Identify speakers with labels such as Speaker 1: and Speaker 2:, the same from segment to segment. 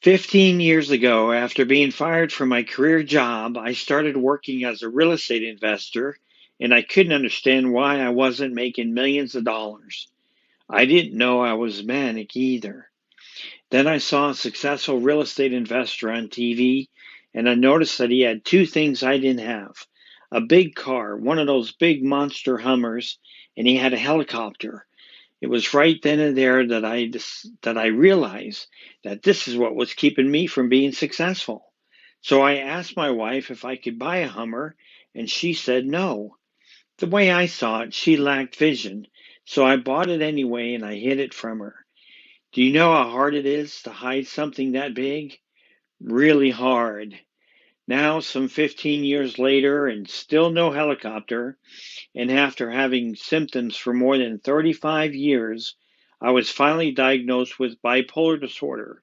Speaker 1: 15 years ago, after being fired from my career job, I started working as a real estate investor, and I couldn't understand why I wasn't making millions of dollars. I didn't know I was manic either. Then I saw a successful real estate investor on TV, and I noticed that he had two things I didn't have: a big car, one of those big monster Hummers, and he had a helicopter. It was right then and there that I realized that this is what was keeping me from being successful. So I asked my wife if I could buy a Hummer, and she said no. The way I saw it, she lacked vision, so I bought it anyway and I hid it from her. Do you know how hard it is to hide something that big? Really hard. Now, some 15 years later, and still no helicopter, and after having symptoms for more than 35 years, I was finally diagnosed with bipolar disorder.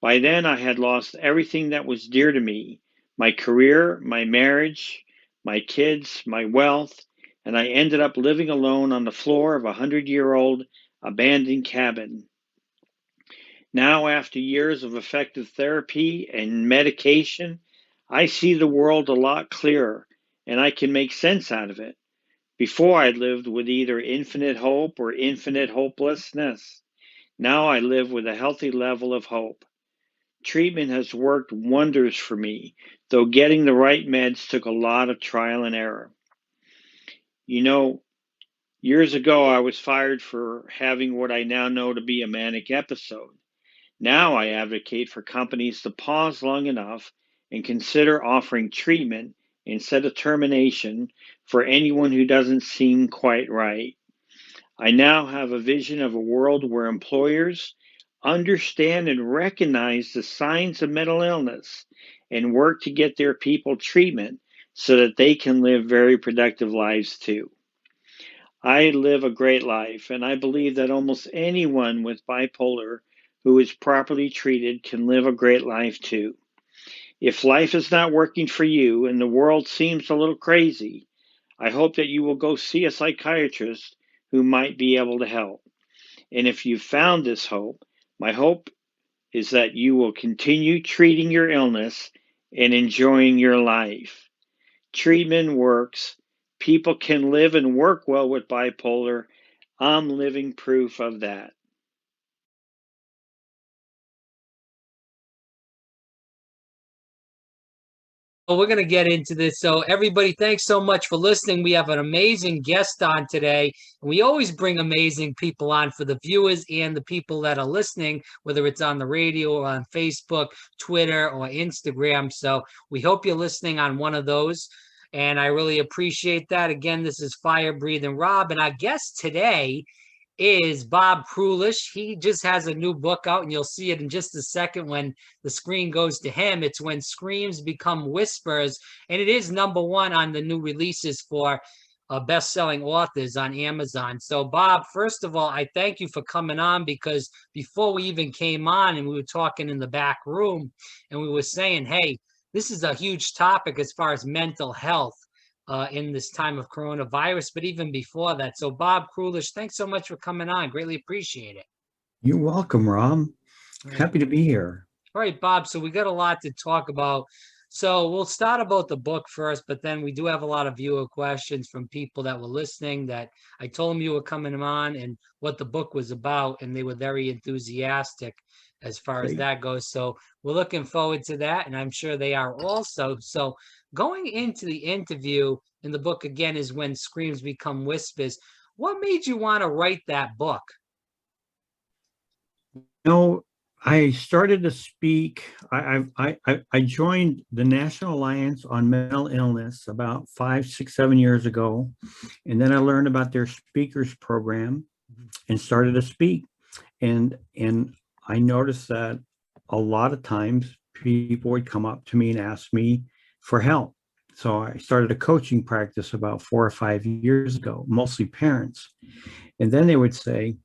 Speaker 1: By then, I had lost everything that was dear to me: my career, my marriage, my kids, my wealth, and I ended up living alone on the floor of a 100-year-old abandoned cabin. Now, after years of effective therapy and medication, I see the world a lot clearer and I can make sense out of it. Before, I lived with either infinite hope or infinite hopelessness. Now I live with a healthy level of hope. Treatment has worked wonders for me, though getting the right meds took a lot of trial and error. You know, years ago I was fired for having what I now know to be a manic episode. Now I advocate for companies to pause long enough and consider offering treatment instead of termination for anyone who doesn't seem quite right. I now have a vision of a world where employers understand and recognize the signs of mental illness and work to get their people treatment so that they can live very productive lives too. I live a great life, and I believe that almost anyone with bipolar who is properly treated can live a great life too. If life is not working for you and the world seems a little crazy, I hope that you will go see a psychiatrist who might be able to help. And if you've found this hope, my hope is that you will continue treating your illness and enjoying your life. Treatment works. People can live and work well with bipolar. I'm living proof of that.
Speaker 2: Well, we're going to get into this. So, everybody, thanks so much for listening. We have an amazing guest on today. And we always bring amazing people on for the viewers and the people that are listening, whether it's on the radio or on Facebook, Twitter, or Instagram. So, we hope you're listening on one of those. And I really appreciate that. Again, this is Fire Breathing Rob. And our guest today is Bob Krulish. He just has a new book out, and you'll see it in just a second when the screen goes to him. It's When Screams Become Whispers, and it is #1 on the new releases for best-selling authors on Amazon. So, Bob, first of all, I thank you for coming on, because before we even came on and we were talking in the back room, and we were saying, hey, this is a huge topic as far as mental health in this time of coronavirus, but even before that. So, Bob Krulish, thanks so much for coming on. Greatly appreciate it.
Speaker 3: You're welcome, Rob.
Speaker 2: All right.
Speaker 3: Happy to be here.
Speaker 2: All right, Bob. So we got a lot to talk about. So we'll start about the book first, but then we do have a lot of viewer questions from people that were listening that I told them you were coming on and what the book was about, and they were very enthusiastic as far as
Speaker 3: Great.
Speaker 2: that goes. So we're looking forward to that, and I'm sure they are also. So going into the interview, in the book again is When Screams Become Whispers. What made you want to write that book?
Speaker 3: No, I started to speak. I joined the National Alliance on Mental Illness about 5, 6, 7 years ago, and then I learned about their speakers program and started to speak. And I noticed that a lot of times people would come up to me and ask me for help. So I started a coaching practice about 4 or 5 years ago, mostly parents. And then they would say,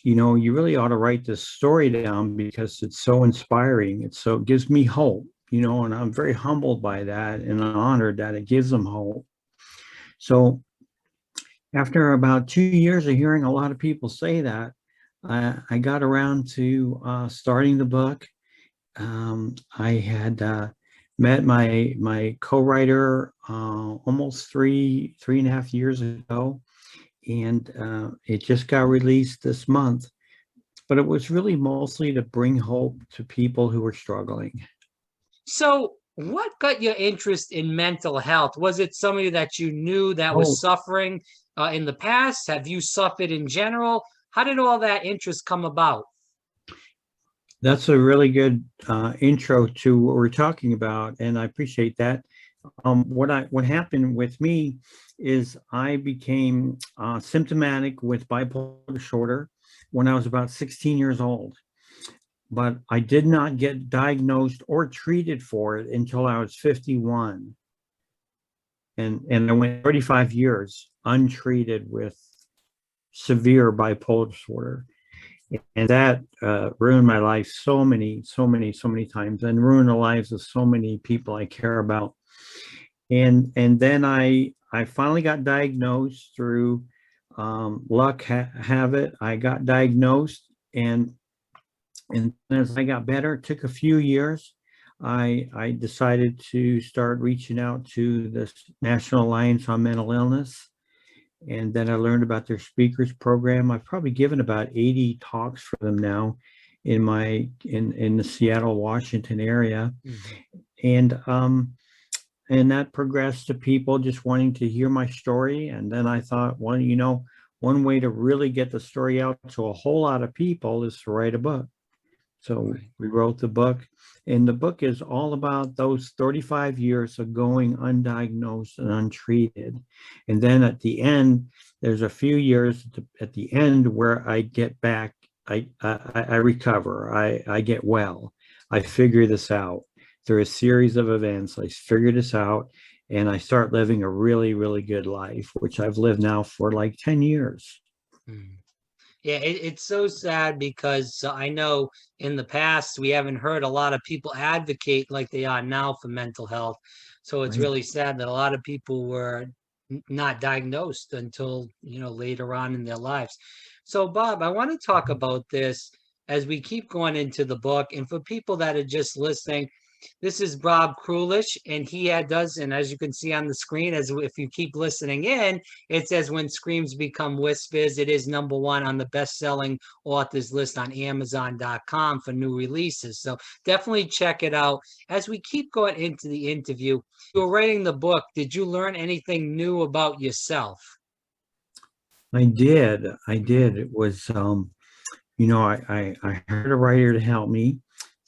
Speaker 3: you really ought to write this story down because it's so inspiring. It gives me hope, and I'm very humbled by that and honored that it gives them hope. So after about 2 years of hearing a lot of people say that, I got around to starting the book. I had met my co-writer almost three and a half years ago, and it just got released this month. But it was really mostly to bring hope to people who were struggling.
Speaker 2: So, what got your interest in mental health? Was it somebody that you knew that was
Speaker 3: Oh,
Speaker 2: suffering in the past? Have you suffered in general? How did all that interest come about?
Speaker 3: that's a really good intro to what we're talking about, and I appreciate that. What happened with me is I became symptomatic with bipolar disorder when I was about 16 years old, but I did not get diagnosed or treated for it until I was 51, and I went 35 years untreated with severe bipolar disorder. And that ruined my life so many times, and ruined the lives of so many people I care about. And then I finally got diagnosed through luck have it. I got diagnosed, and as I got better, it took a few years. I decided to start reaching out to the National Alliance on Mental Illness, and then I learned about their speakers program. I've probably given about 80 talks for them now in the Seattle, Washington area. And and that progressed to people just wanting to hear my story. And then I thought, well, one way to really get the story out to a whole lot of people is to write a book. So
Speaker 2: Right.
Speaker 3: we wrote the book, and the book is all about those 35 years of going undiagnosed and untreated. And then at the end, there's a few years at the end where I get back, I recover, I get well, I figure this out. Through a series of events, I figure this out, and I start living a really, really good life, which I've lived now for like 10 years.
Speaker 2: Mm. Yeah, it's so sad because I know in the past we haven't heard a lot of people advocate like they are now for mental health. So it's
Speaker 3: Right.
Speaker 2: really sad that a lot of people were not diagnosed until, later on in their lives. So, Bob, I want to talk about this as we keep going into the book. And for people that are just listening, this is Bob Krulish, and does, and as you can see on the screen, as if you keep listening in, it says when screams become whispers. It is number one on the best-selling authors list on Amazon.com for new releases. So definitely check it out. As we keep going into the interview, you were writing the book. Did you learn anything new about yourself?
Speaker 3: I did. I did. It was I hired a writer to help me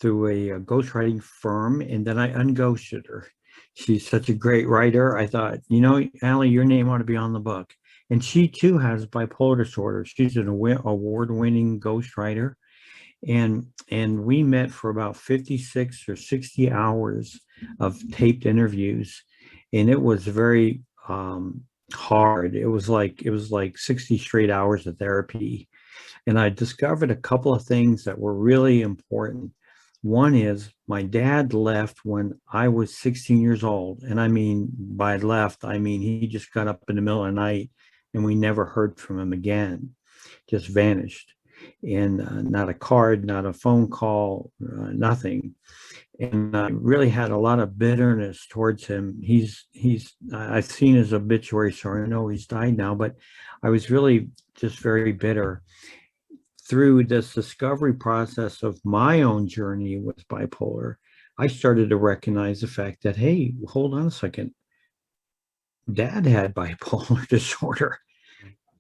Speaker 3: through a ghostwriting firm, and then I unghosted her. She's such a great writer. I thought, Allie, your name ought to be on the book. And she too has bipolar disorder. She's an award-winning ghostwriter, and we met for about 56 or 60 hours of taped interviews, and it was very hard. It was like 60 straight hours of therapy, and I discovered a couple of things that were really important. One is my dad left when I was 16 years old. And I mean, by left, I mean he just got up in the middle of the night and we never heard from him again, just vanished. And not a card, not a phone call, nothing. And I really had a lot of bitterness towards him. I've seen his obituary, so I know he's died now, but I was really just very bitter. Through this discovery process of my own journey with bipolar, I started to recognize the fact that, hey, hold on a second. Dad had bipolar disorder.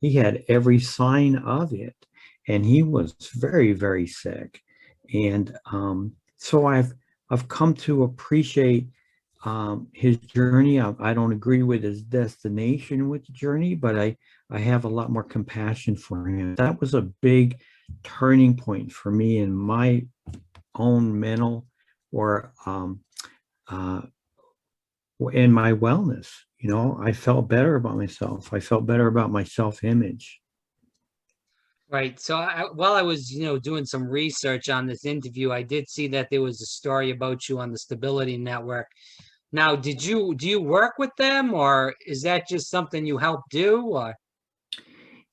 Speaker 3: He had every sign of it, and he was very, very sick. And so I've come to appreciate his journey. I don't agree with his destination with the journey, but I have a lot more compassion for him. That was a big turning point for me in my own mental or in my wellness. I felt better about myself. I felt better about my self-image.
Speaker 2: Right. So while I was, doing some research on this interview, I did see that there was a story about you on the Stability Network. Now, do you work with them, or is that just something you help do? Or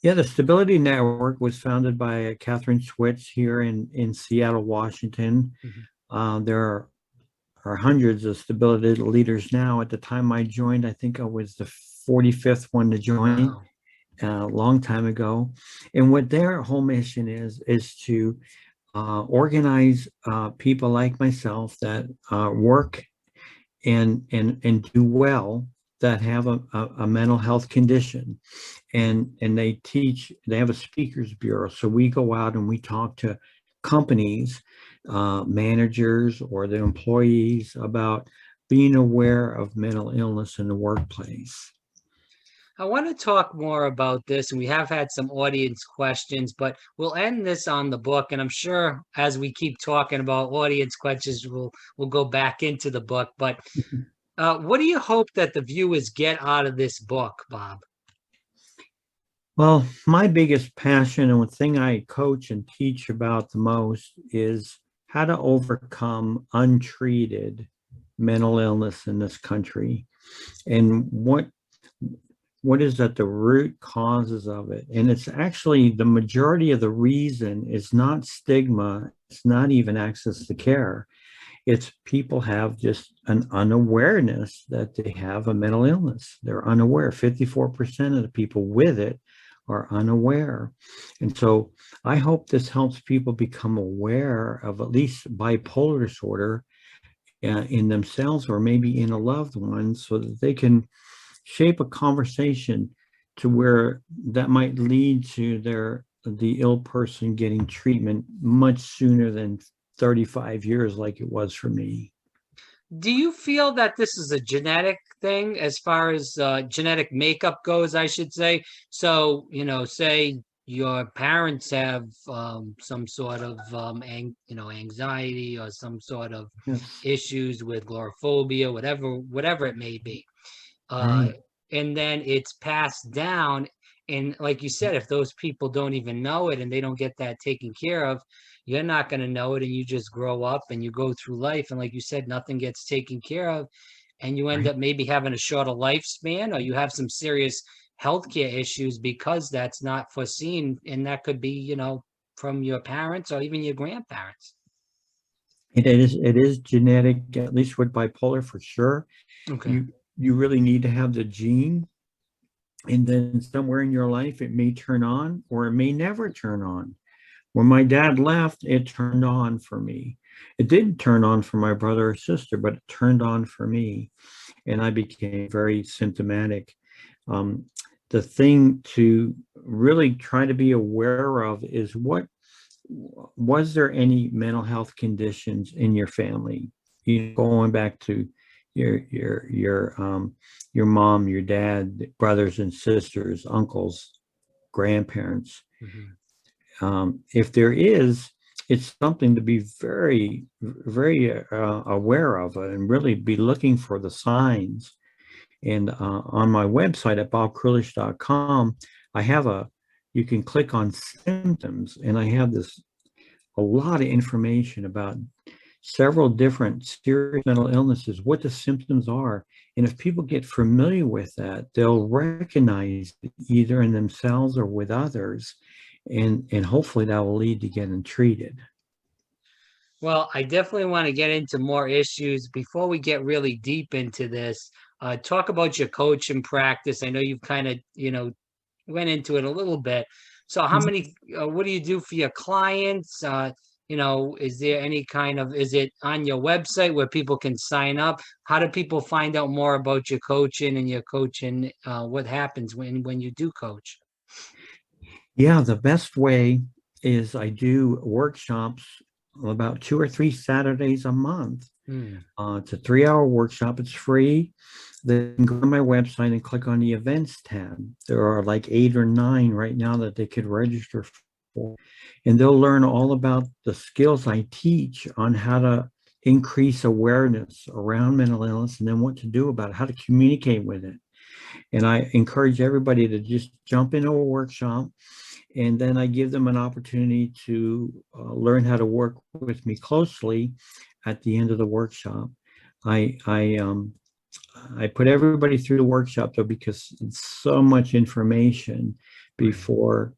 Speaker 3: Yeah, the Stability Network was founded by Catherine Switz here in Seattle, Washington.
Speaker 2: Mhm.
Speaker 3: There are hundreds of stability leaders now. At the time I joined, I think I was the 45th one to join.
Speaker 2: Wow.
Speaker 3: A long time ago. And what their whole mission is to organize people like myself that work and do well, that have a mental health condition. And they have a speakers bureau. So we go out and we talk to companies, managers, or the employees about being aware of mental illness in the workplace.
Speaker 2: I want to talk more about this, and we have had some audience questions, but we'll end this on the book. And I'm sure as we keep talking about audience questions, we'll go back into the book. But what do you hope that the viewers get out of this book, Bob?
Speaker 3: Well, my biggest passion and one thing I coach and teach about the most is how to overcome untreated mental illness in this country, and what is at the root causes of it. And it's actually the majority of the reason is not stigma, it's not even access to care. It's people have just an unawareness that they have a mental illness. They're unaware. 54% of the people with it are unaware. And so I hope this helps people become aware of at least bipolar disorder in themselves, or maybe in a loved one, so that they can shape a conversation to where that might lead to the ill person getting treatment much sooner than 35 years like it was for me.
Speaker 2: Do you feel that this is a genetic thing as far as genetic makeup goes, I should say? So, say your parents have some sort of anxiety or some sort of
Speaker 3: Yes.
Speaker 2: issues with agoraphobia, whatever it may be. Uh,
Speaker 3: Right.
Speaker 2: and then it's passed down. And like you said, if those people don't even know it and they don't get that taken care of, you're not going to know it. And you just grow up and you go through life. And like you said, nothing gets taken care of. And you end
Speaker 3: Right.
Speaker 2: up maybe having a shorter lifespan, or you have some serious healthcare issues because that's not foreseen. And that could be, from your parents or even your grandparents.
Speaker 3: It is genetic, at least with bipolar for sure.
Speaker 2: Okay.
Speaker 3: You really need to have the gene, and then somewhere in your life it may turn on or it may never turn on. When my dad left, it turned on for me. It didn't turn on for my brother or sister, but it turned on for me, and I became very symptomatic. Um, the thing to really try to be aware of is, was there any mental health conditions in your family? Going back to your mom, your dad, brothers and sisters, uncles, grandparents.
Speaker 2: Mhm.
Speaker 3: If there is, it's something to be very, very aware of, and really be looking for the signs. And on my website at bobkrulish.com, you can click on symptoms, and I have a lot of information about several different serious mental illnesses, what the symptoms are. And if people get familiar with that, they'll recognize it either in themselves or with others. And hopefully that will lead to getting treated.
Speaker 2: Well, I definitely want to get into more issues before we get really deep into this. Talk about your coaching practice. I know you've kind of, went into it a little bit. So, what do you do for your clients? Is there any is it on your website where people can sign up? How do people find out more about your coaching and your coaching? What happens when you do coach?
Speaker 3: Yeah, the best way is I do workshops about 2 or 3 Saturdays a month.
Speaker 2: Hmm.
Speaker 3: It's a 3-hour workshop. It's free. They can go to my website and click on the events tab. There are like 8 or 9 right now that they could register for. And they'll learn all about the skills I teach on how to increase awareness around mental illness, and then what to do about it, how to communicate with it. And I encourage everybody to just jump into a workshop, and then I give them an opportunity to learn how to work with me closely at the end of the workshop. I put everybody through the workshop, though, because it's so much information
Speaker 2: Right.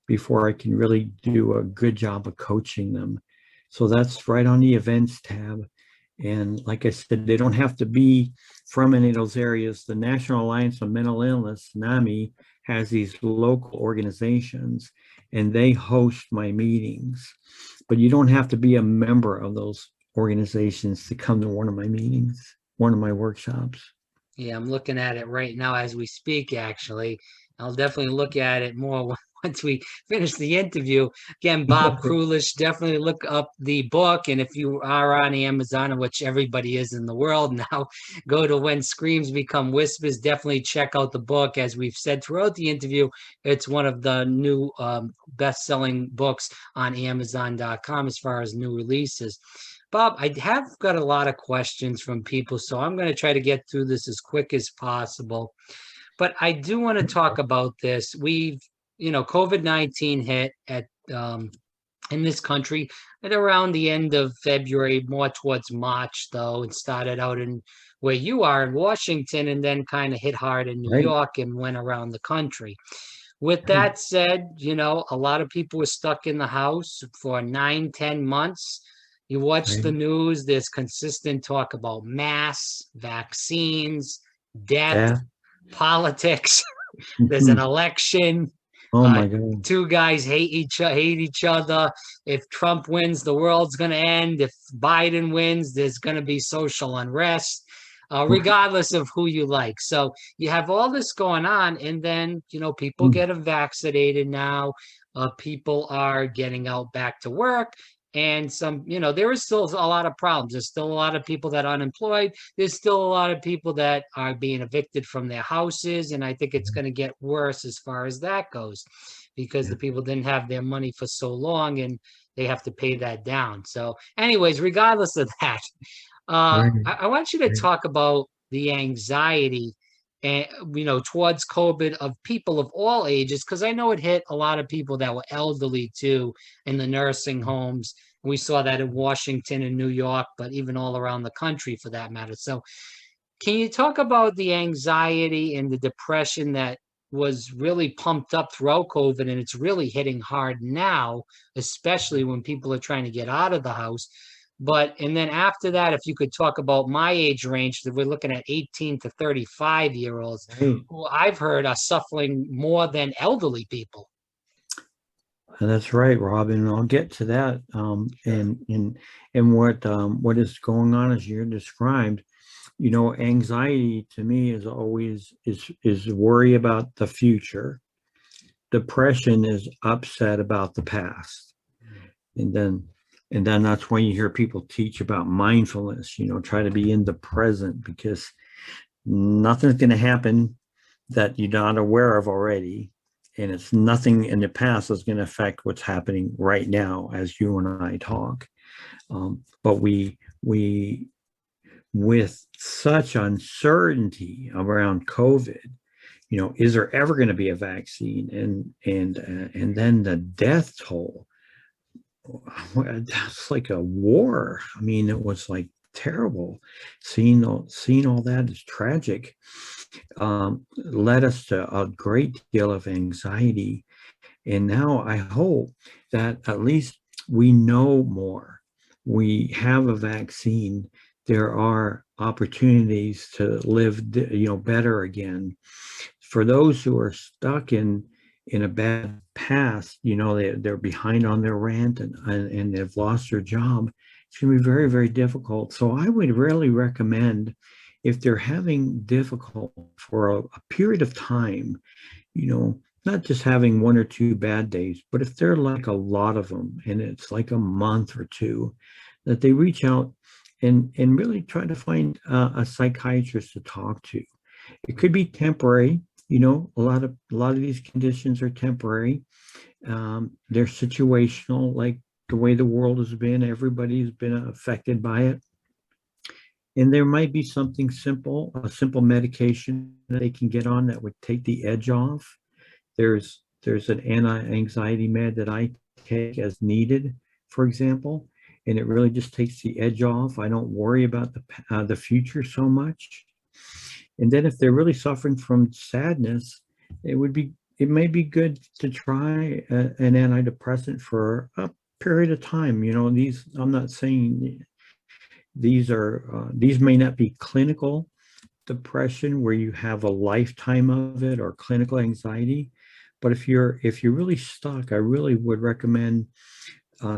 Speaker 3: before I can really do a good job of coaching them. So that's right on the events tab. And like I said, they don't have to be from any of those areas. The National Alliance on Mental Illness, NAMI, has these local organizations and they host my meetings. But you don't have to be a member of those organizations to come to one of my meetings, one of my workshops.
Speaker 2: Yeah, I'm looking at it right now as we speak, actually. I'll definitely look at it more once we finish the interview. Again, Bob Krulish, definitely look up the book. And if you are on Amazon, which everybody is in the world now, go to When Screams Become Whispers. Definitely check out the book. As we've said throughout the interview, it's one of the new best-selling books on Amazon.com as far as new releases. Bob, I have got a lot of questions from people, so I'm going to try to get through this as quick as possible. But I do want to talk about this. COVID-19 hit at in this country at around the end of February, more towards March, though. It started out in where you are in Washington and then kind of hit hard in New
Speaker 3: Right.
Speaker 2: York and went around the country. With
Speaker 3: Right.
Speaker 2: that said, a lot of people were stuck in the house for 9, 10 months. You watch the
Speaker 3: Right.
Speaker 2: news, there's consistent talk about masks, vaccines, death,
Speaker 3: Yeah.
Speaker 2: politics. There's an
Speaker 3: Mhm.
Speaker 2: election.
Speaker 3: Oh
Speaker 2: Uh,
Speaker 3: my God.
Speaker 2: Two guys hate each other. If Trump wins, the world's going to end. If Biden wins, there's going to be social unrest, regardless of who you like. So you have all this going on, and then people
Speaker 3: Mm.
Speaker 2: get vaccinated now. People are getting out back to work. And there is still a lot of problems. There's still a lot of people that are unemployed. There's still a lot of people that are being evicted from their houses. And I think it's going to get worse as far as that goes because
Speaker 3: Yeah.
Speaker 2: the people didn't have their money for so long and they have to pay that down. So, anyways, regardless of that,
Speaker 3: Right.
Speaker 2: I want you to
Speaker 3: Right.
Speaker 2: talk about the anxiety and towards COVID of people of all ages, because I know it hit a lot of people that were elderly too in the nursing homes. We saw that in Washington and New York, but even all around the country for that matter. So, can you talk about the anxiety and the depression that was really pumped up throughout COVID and it's really hitting hard now, especially when people are trying to get out of the house? And then after that, if you could talk about my age range, that we're looking at 18 to 35-year-olds
Speaker 3: Right.
Speaker 2: who I've heard are suffering more than elderly people.
Speaker 3: And that's right, Robin. I'll get to that. And what is going on as you described. Anxiety to me is always is worry about the future. Depression is upset about the past. And then that's when you hear people teach about mindfulness, try to be in the present because nothing's going to happen that you're not aware of already. And it's nothing in the past that's going to affect what's happening right now as you and I talk. But we with such uncertainty around COVID, is there ever going to be a vaccine? And then the death toll, that's like a war. I mean, it was like terrible. Seeing all that is tragic. Led us to a great deal of anxiety. And now I hope that at least we know more. We have a vaccine. There are opportunities to live, better again. For those who are stuck in a bad past, they're behind on their rent and they've lost their job. It's going to be very, very difficult. So I would really recommend if they're having difficult for a period of time, not just having 1 or 2 bad days, but if they're like a lot of them and it's like a month or two, that they reach out and really try to find a psychiatrist to talk to. It could be temporary. A lot of these conditions are temporary. They're situational, like the way the world has been. Everybody's been affected by it. And there might be something simple, a simple medication that they can get on that would take the edge off. There's an anti-anxiety med that I take as needed, for example, and it really just takes the edge off. I don't worry about the future so much. And then if they're really suffering from sadness, it may be good to try an antidepressant for period of time. I'm not saying these may not be clinical depression where you have a lifetime of it, or clinical anxiety. But if you're really stuck, I really would recommend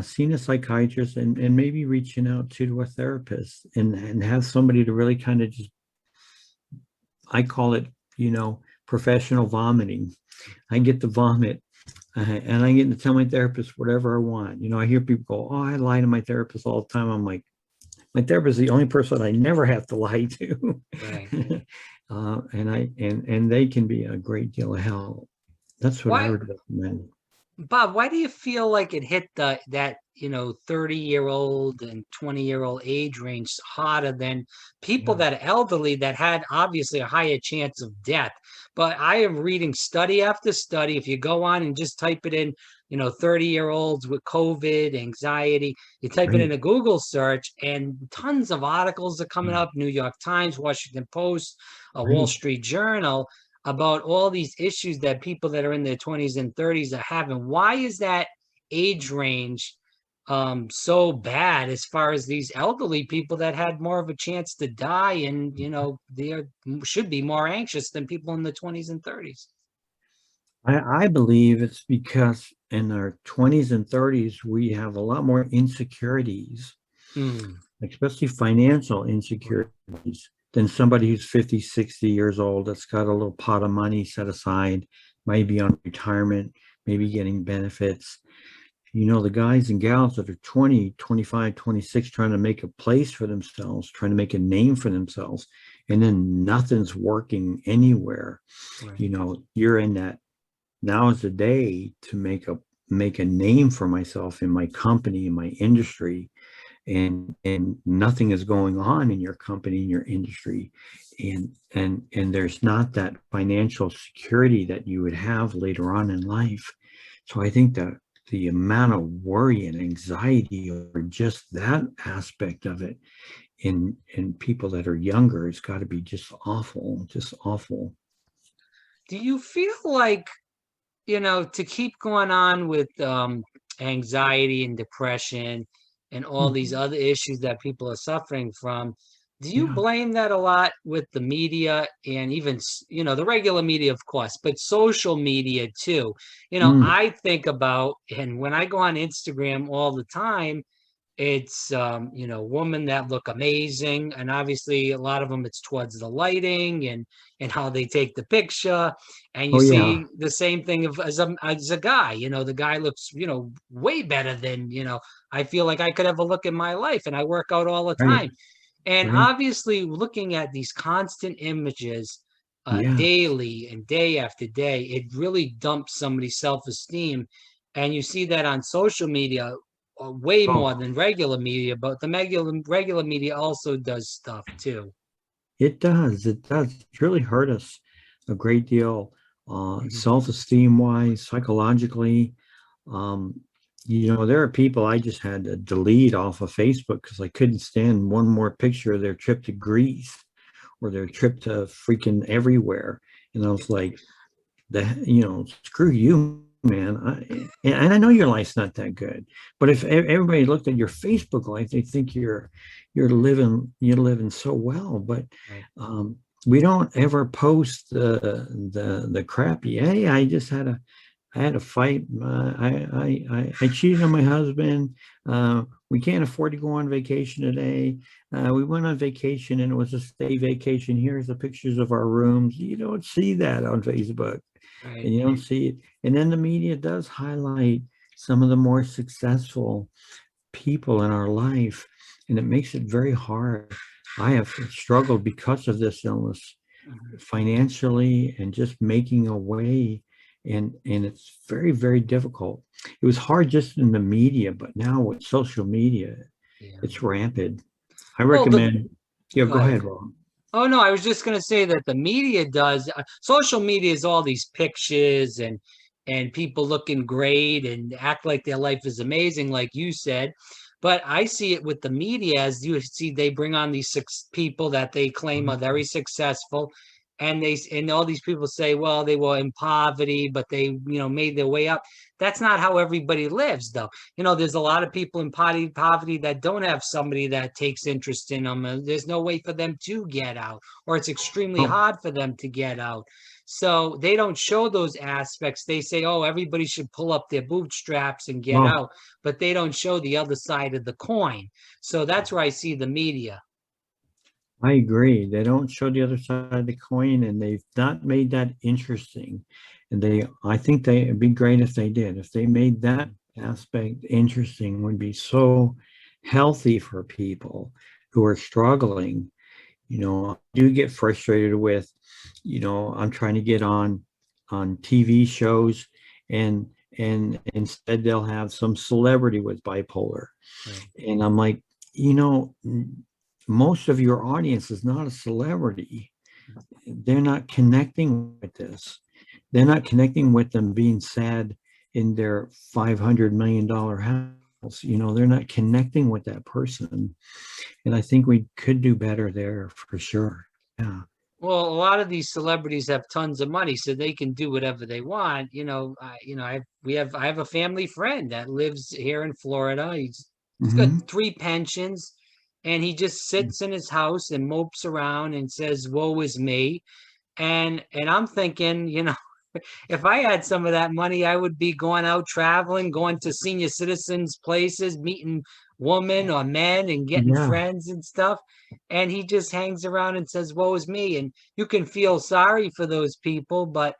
Speaker 3: seeing a psychiatrist, and maybe reaching out to a therapist, and have somebody to really kind of just, I call it, professional vomiting. I get to vomit, and I get to tell my therapist whatever I want. I hear people go, "Oh, I lie to my therapist all the time." I'm like, my therapist is the only person I never have to lie to.
Speaker 2: Right.
Speaker 3: And they can be a great deal of help. That's what I
Speaker 2: Why,
Speaker 3: would recommend.
Speaker 2: Bob, why do you feel like it hit that 30-year-old and 20-year-old age range harder than people
Speaker 3: Yeah.
Speaker 2: that are elderly that had obviously a higher chance of death? But I am reading study after study. If you go on and just type it in, 30-year-olds with COVID, anxiety, you type it in
Speaker 3: Right.
Speaker 2: a Google search, and tons of articles are coming
Speaker 3: Yeah.
Speaker 2: up, New York Times, Washington Post, Wall
Speaker 3: Right.
Speaker 2: Street Journal, about all these issues that people that are in their 20s and 30s are having. Why is that age range so bad as far as these elderly people that had more of a chance to die, and they should be more anxious than people in the 20s and 30s?
Speaker 3: I believe it's because in our 20s and 30s, we have a lot more insecurities,
Speaker 2: Mm,
Speaker 3: especially financial insecurities, than somebody who's 50, 60 years old that's got a little pot of money set aside, might be on retirement, maybe getting benefits. The guys and gals that are 20, 25, 26, trying to make a place for themselves, trying to make a name for themselves, and then nothing's working anywhere.
Speaker 2: right.
Speaker 3: You're in that, now is the day to make a name for myself in my company, in my industry, and nothing is going on in your company, in your industry, and there's not that financial security that you would have later on in life. So I think that the amount of worry and anxiety over just that aspect of it in people that are younger, it's got to be just awful, just awful.
Speaker 2: Do you feel like, to keep going on with anxiety and depression and all these
Speaker 3: Mhm.
Speaker 2: other issues that people are suffering from, do you
Speaker 3: Yeah.
Speaker 2: blame that a lot with the media, and even, the regular media, of course, but social media too?
Speaker 3: Mm.
Speaker 2: I think about, and when I go on Instagram all the time, it's women that look amazing, and obviously a lot of them it's towards the lighting and how they take the picture, and you
Speaker 3: Oh yeah.
Speaker 2: see the same thing as a guy. The guy looks way better than I feel like I could have a look in my life, and I work out all the
Speaker 3: Right.
Speaker 2: time, and
Speaker 3: Right.
Speaker 2: obviously looking at these constant images
Speaker 3: Yeah.
Speaker 2: daily and day after day, it really dumps somebody's self-esteem, and you see that on social media way more
Speaker 3: Oh,
Speaker 2: than regular media, but the regular media also does stuff too.
Speaker 3: it does. It does. It's really hurt us a great deal,
Speaker 2: Mhm.
Speaker 3: self-esteem wise, psychologically. Um, there are people I just had to delete off of Facebook because I couldn't stand one more picture of their trip to Greece or their trip to freaking everywhere. And I was like, screw you, man. And I know your life's not that good, but if everybody looked at your Facebook life, they think you're living so well. But
Speaker 2: Right.
Speaker 3: um, we don't ever post the crappy. Hey, I had a fight. I cheated on my husband. We can't afford to go on vacation today. We went on vacation and it was a stay vacation. Here's the pictures of our rooms. You don't see that on Facebook,
Speaker 2: Right.
Speaker 3: and you don't see it. And then the media does highlight some of the more successful people in our life, and it makes it very hard. I have struggled because of this illness
Speaker 2: Mhm.
Speaker 3: financially and just making a way, and it's very, very difficult. It was hard just in the media, but now with social media,
Speaker 2: Yeah.
Speaker 3: it's rampant. I
Speaker 2: Well,
Speaker 3: recommend. Yeah,
Speaker 2: go
Speaker 3: go
Speaker 2: ahead.
Speaker 3: ahead, Rob.
Speaker 2: Oh no, I was just going to say that the media does. Social media is all these pictures and people looking great and act like their life is amazing, like you said. But I see it with the media, as you see, they bring on these six people that they claim are very successful, and all these people say, well, they were in poverty, but they, made their way up. That's not how everybody lives, though. There's a lot of people in poverty that don't have somebody that takes interest in them. And there's no way for them to get out, or it's extremely
Speaker 3: Oh,
Speaker 2: hard for them to get out. So they don't show those aspects. They say, oh, everybody should pull up their bootstraps and get
Speaker 3: well,
Speaker 2: out, but they don't show the other side of the coin. So that's where I see the media.
Speaker 3: I agree. They don't show the other side of the coin, and they've not made that interesting. And I think it'd be great if they did. If they made that aspect interesting, would be so healthy for people who are struggling. I do get frustrated with, I'm trying to get on TV shows, and instead they'll have some celebrity with bipolar.
Speaker 2: Right.
Speaker 3: And I'm like, you know, most of your audience is not a celebrity. They're not connecting with this. They're not connecting with them being sad in their $500 million house. They're not connecting with that person. And I think we could do better there for sure. Yeah.
Speaker 2: Well, a lot of these celebrities have tons of money, so they can do whatever they want. I have a family friend that lives here in Florida. He's got
Speaker 3: Hmm.
Speaker 2: 3 pensions, and he just sits in his house and mopes around and says, "Woe is me." And I'm thinking, if I had some of that money, I would be going out traveling, going to senior citizens places, meeting women or men and getting
Speaker 3: Yeah.
Speaker 2: friends and stuff. And he just hangs around and says, woe is me. And you can feel sorry for those people, but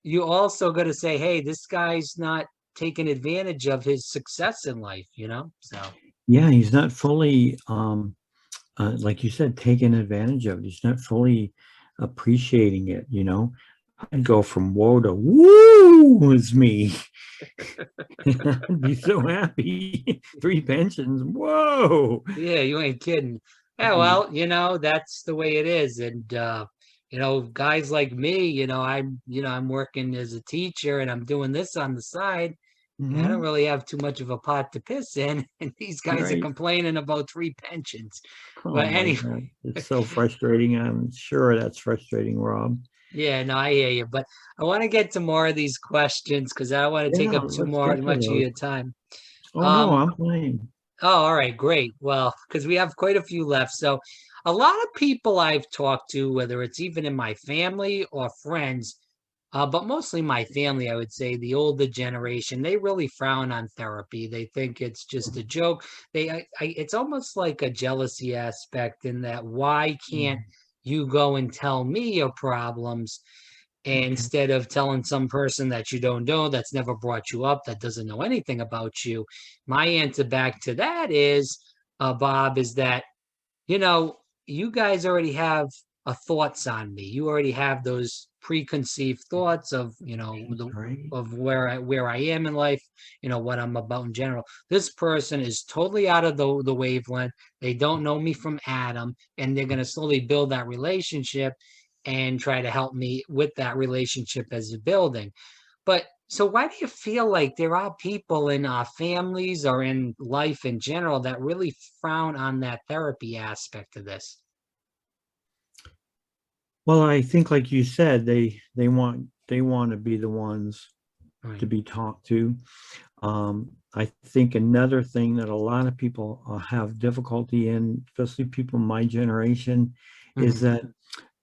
Speaker 2: you also got to say, hey, this guy's not taking advantage of his success in life. So
Speaker 3: Yeah. He's not fully, like you said, taking advantage of it. He's not fully appreciating it. I'd go from whoa to woo is me. I'd be so happy. 3 pensions. Whoa.
Speaker 2: yeah, you ain't kidding. Yeah,
Speaker 3: Mhm.
Speaker 2: well, that's the way it is. And guys like me, I'm working as a teacher and I'm doing this on the side. And I don't
Speaker 3: Mhm.
Speaker 2: really have too much of a pot to piss in. And these guys are
Speaker 3: Right.
Speaker 2: complaining about 3 pensions.
Speaker 3: Oh
Speaker 2: But
Speaker 3: my
Speaker 2: anyway,
Speaker 3: God. It's so frustrating. I'm sure that's frustrating, Rob.
Speaker 2: yeah, no, I hear you. But I want to get to more of these questions because I don't want to take
Speaker 3: Yeah,
Speaker 2: up too
Speaker 3: let's get to
Speaker 2: much of
Speaker 3: those.
Speaker 2: your time.
Speaker 3: Oh no,
Speaker 2: Um,
Speaker 3: I'm fine.
Speaker 2: Oh, all right, great. Well, because we have quite a few left. So, a lot of people I've talked to, whether it's even in my family or friends, but mostly my family, I would say the older generation, they really frown on therapy. They think it's just a joke. It's almost like a jealousy aspect in that why can't you go and tell me your problems
Speaker 3: Okay.
Speaker 2: instead of telling some person that you don't know, that's never brought you up, that doesn't know anything about you? My answer back to that is, Bob, is that, you know, you guys already have thoughts on me. You already have those preconceived thoughts of,
Speaker 3: That's right.
Speaker 2: of where I am in life, what I'm about in general. This person is totally out of the wavelength. They don't know me from Adam, and they're going to slowly build that relationship and try to help me with that relationship as a building. But so why do you feel like there are people in our families or in life in general that really frown on that therapy aspect of this?
Speaker 3: Well, I think like you said, they want to be the ones to
Speaker 2: Right.
Speaker 3: be talked to. I think another thing that a lot of people have difficulty in, especially people in my generation, is
Speaker 2: Mhm.
Speaker 3: that,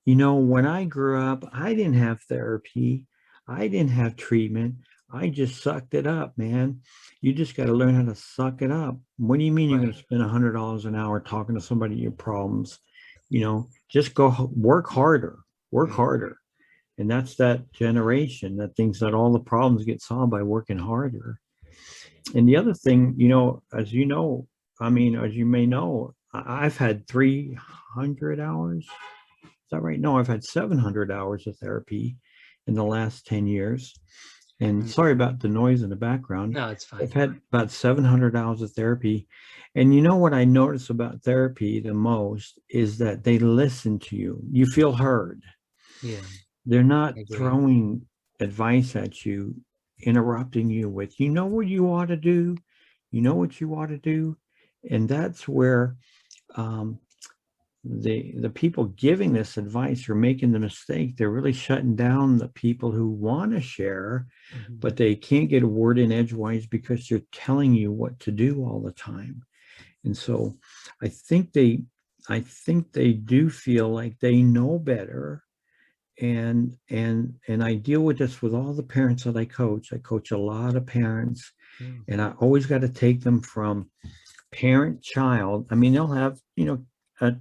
Speaker 3: when I grew up, I didn't have therapy. I didn't have treatment. I just sucked it up, man. You just got to learn how to suck it up. What do you mean you're going
Speaker 2: Right.
Speaker 3: to spend $100 an hour talking to somebody your problems? Just go work harder, work
Speaker 2: Right.
Speaker 3: harder. And that's that generation that thinks that all the problems get solved by working harder. And the other thing, as you may know, I've had 300 hours. Is that right? No, I've had 700 hours of therapy in the last 10 years. And
Speaker 2: Mm.
Speaker 3: sorry about the noise in the background.
Speaker 2: No, it's
Speaker 3: I've
Speaker 2: fine.
Speaker 3: had about 700 hours of therapy. And you know what I notice about therapy the most is that they listen to you. You feel heard.
Speaker 2: Yeah,
Speaker 3: They're not
Speaker 2: I agree.
Speaker 3: throwing advice at you, interrupting you with, you know what you ought to do, you know what you ought to do. And that's where um, the people giving this advice are making the mistake. They're really shutting down the people who want to share, but they can't get a word in edgewise because they're telling you what to do all the time. And so I think they do feel like they know better. And I deal with this with all the parents that I coach. I coach a lot of parents, and I always got to take them from parent child. I mean, they'll have, a,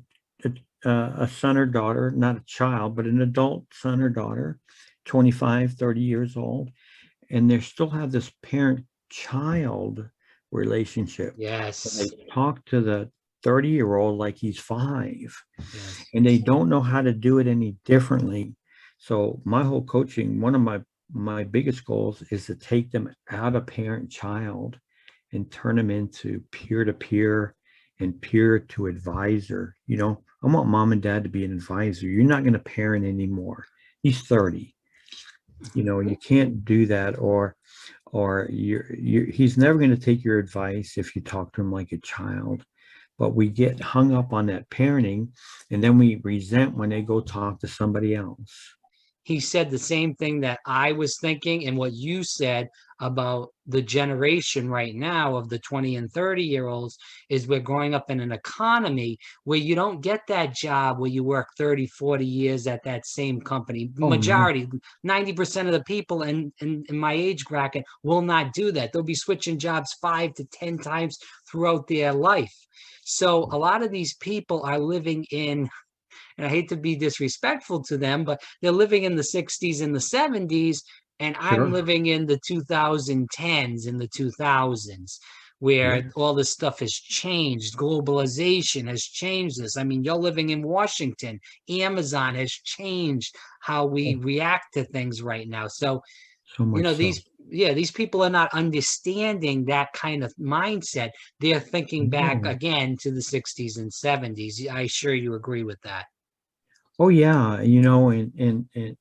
Speaker 3: a son or daughter, not a child, but an adult son or daughter, 25, 30 years old, and they still have this parent child relationship.
Speaker 2: Yes.
Speaker 3: They talk to the 30-year-old like he's 5,
Speaker 2: Yes.
Speaker 3: and they don't know how to do it any differently. So my whole coaching, one of my biggest goals is to take them out of parent child and turn them into peer-to-peer and peer to advisor. I want mom and dad to be an advisor. You're not going to parent anymore. He's 30. You can't do that, or he's never going to take your advice if you talk to him like a child. But we get hung up on that parenting, and then we resent when they go talk to somebody else.
Speaker 2: He said the same thing that I was thinking, and what you said about the generation right now of the 20 and 30-year-olds is we're growing up in an economy where you don't get that job where you work 30, 40 years at that same company.
Speaker 3: Oh, no.
Speaker 2: Majority, 90% of the people in my age bracket will not do that. They'll be switching jobs 5 to 10 times throughout their life. So a lot of these people are living in, and I hate to be disrespectful to them, but they're living in the 60s and the 70s, and
Speaker 3: Sure.
Speaker 2: I'm living in the 2010s and the 2000s, where all this stuff has changed. Globalization has changed this. I mean, you're living in Washington. Amazon has changed how we react to things right now. So
Speaker 3: much
Speaker 2: these people are not understanding that kind of mindset. They're thinking back again to the 60s and 70s. I'm sure you agree with that.
Speaker 3: Oh yeah, and if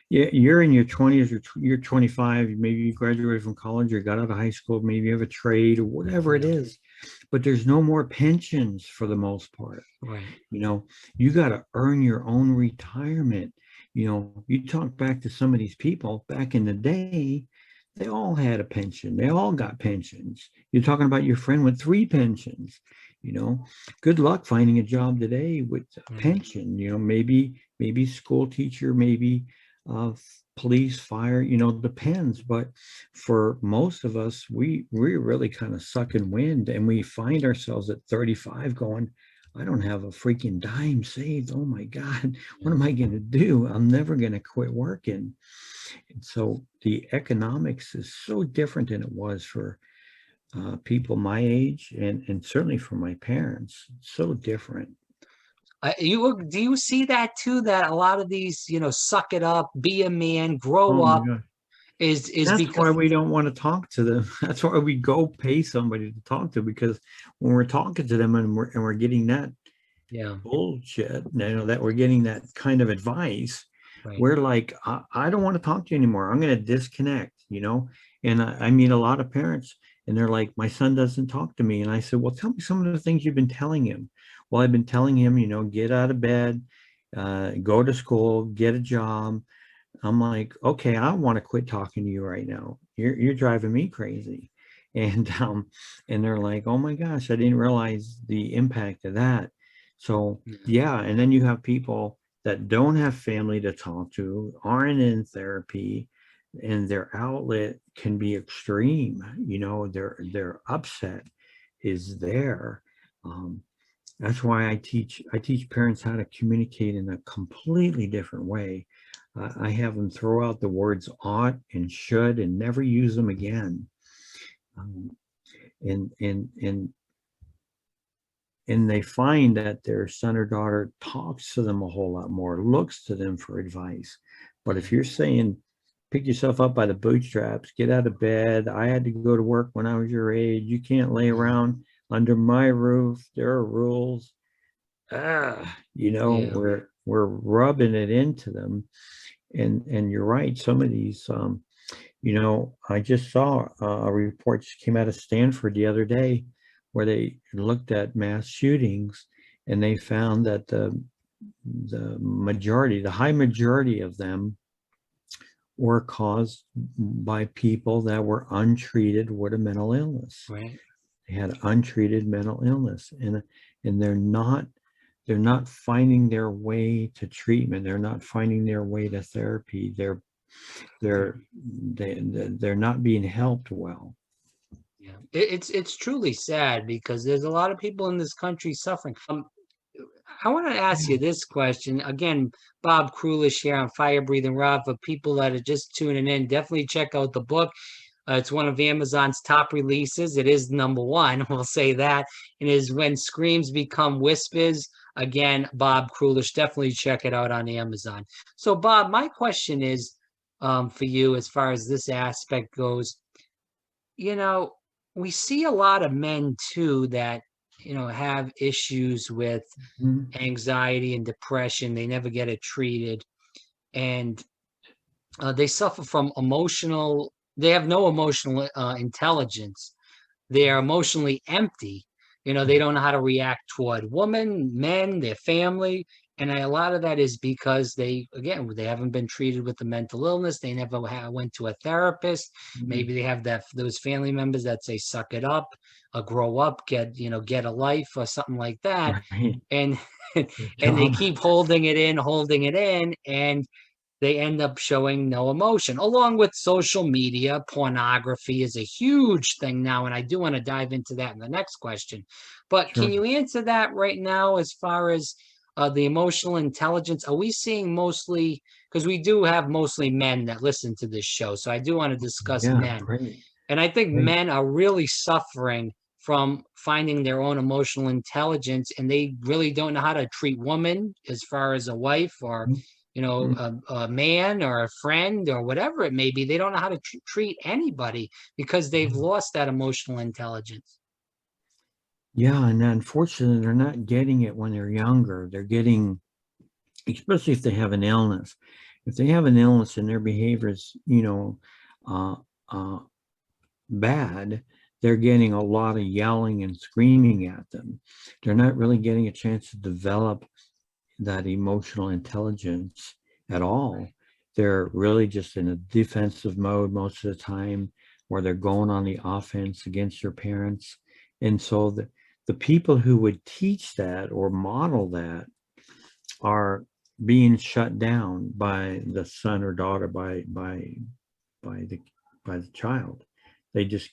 Speaker 3: you're in your 20s or you're 25, maybe you graduated from college or got out of high school, maybe you have a trade or whatever it is, but there's no more pensions for the most part.
Speaker 2: Right.
Speaker 3: You got to earn your own retirement. You talk back to some of these people back in the day, they all had a pension. They all got pensions. You're talking about your friend with 3 pensions. Good luck finding a job today with a pension. Maybe school teacher, maybe police, fire, depends. But for most of us, we're really kind of sucking wind, and we find ourselves at 35 going, I don't have a freaking dime saved. Oh my God, what am I going to do? I'm never going to quit working. And so the economics is so different than it was for people my age, and certainly for my parents. So different.
Speaker 2: Do you see that too? That a lot of these, suck it up, be a man, grow up, is
Speaker 3: that's
Speaker 2: because
Speaker 3: why we don't want to talk to them. That's why we go pay somebody to talk to, because when we're talking to them and we're getting that bullshit, that we're getting that kind of advice, we're like, I don't want to talk to you anymore. I'm going to disconnect. And I meet a lot of parents, and they're like, my son doesn't talk to me. And I said, well, tell me some of the things you've been telling him. Well, I've been telling him, get out of bed, go to school, get a job. I'm like, okay, I want to quit talking to you right now. You're driving me crazy. And they're like, oh my gosh, I didn't realize the impact of that. So yeah, and then you have people that don't have family to talk to, aren't in therapy, and their outlet can be extreme. Their upset is there. That's why I teach parents how to communicate in a completely different way. I have them throw out the words ought and should and never use them again. And they find that their son or daughter talks to them a whole lot more, looks to them for advice. But if you're saying, pick yourself up by the bootstraps, get out of bed, I had to go to work when I was your age, you can't lay around under my roof, there are rules. We're rubbing it into them. And you're right, some of these, I just saw a report just came out of Stanford the other day where they looked at mass shootings, and they found that the high majority of them were caused by people that were untreated with a mental illness.
Speaker 2: Right.
Speaker 3: They had untreated mental illness, and they're not finding their way to treatment. They're not finding their way to therapy. They're not being helped well.
Speaker 2: Yeah, it's truly sad because there's a lot of people in this country suffering. I want to ask you this question again. Bob Krulish here on Fire Breathing Rob. For people that are just tuning in, definitely check out the book. It's one of Amazon's top releases. It is #1, we'll say that. It is When Screams Become Whispers. Again, Bob Krulish, definitely check it out on Amazon. So, Bob, my question is for you as far as this aspect goes. You know, we see a lot of men too that, have issues with
Speaker 3: Mhm.
Speaker 2: anxiety and depression. They never get it treated. And they suffer from they have no emotional intelligence. They are emotionally empty. They don't know how to react toward women, men, their family. And a lot of that is because they haven't been treated with the mental illness. They never went to a therapist. Maybe they have those family members that say, suck it up, grow up, get a life or something like that.
Speaker 3: Right.
Speaker 2: And,
Speaker 3: Good
Speaker 2: and they
Speaker 3: job.
Speaker 2: keep holding it in. And they end up showing no emotion, along with social media. Pornography is a huge thing now, and I do want to dive into that in the next question. But
Speaker 3: Sure.
Speaker 2: can you answer that right now as far as the emotional intelligence? Are we seeing mostly, because we do have mostly men that listen to this show, so I do want to discuss
Speaker 3: Yeah,
Speaker 2: men.
Speaker 3: great.
Speaker 2: And I think
Speaker 3: Great.
Speaker 2: men are really suffering from finding their own emotional intelligence, and they really don't know how to treat women as far as a wife or a man or a friend or whatever it may be. They don't know how to treat anybody because they've lost that emotional intelligence.
Speaker 3: Yeah, and unfortunately, they're not getting it when they're younger. They're getting, especially if they have an illness. If they have an illness and their behavior is, uh, uh, bad, they're getting a lot of yelling and screaming at them. They're not really getting a chance to develop that emotional intelligence at all. They're really just in a defensive mode most of the time, where they're going on the offense against their parents. And so the people who would teach that or model that are being shut down by the son or daughter, by the child. They just,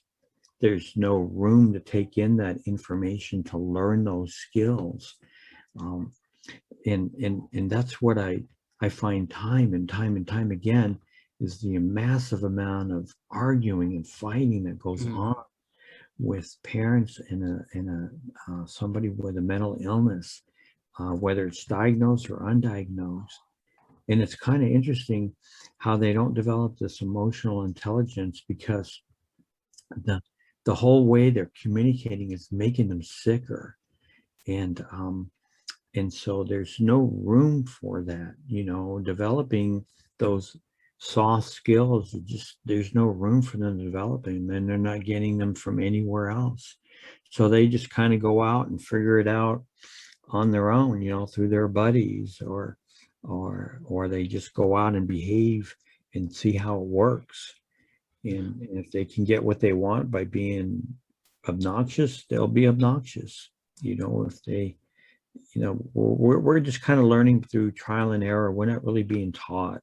Speaker 3: there's no room to take in that information, to learn those skills. And that's what I find time and time again, is the massive amount of arguing and fighting that goes on with parents and somebody with a mental illness, whether it's diagnosed or undiagnosed. And it's kind of interesting how they don't develop this emotional intelligence, because the whole way they're communicating is making them sicker. And so there's no room for that, developing those soft skills. There's no room for them developing, and they're not getting them from anywhere else. So they just kind of go out and figure it out on their own, through their buddies, or they just go out and behave and see how it works. And if they can get what they want by being obnoxious, they'll be obnoxious. If they, we're just kind of learning through trial and error. We're not really being taught.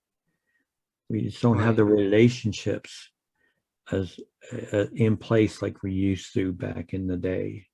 Speaker 3: We just don't have the relationships as in place like we used to back in the day.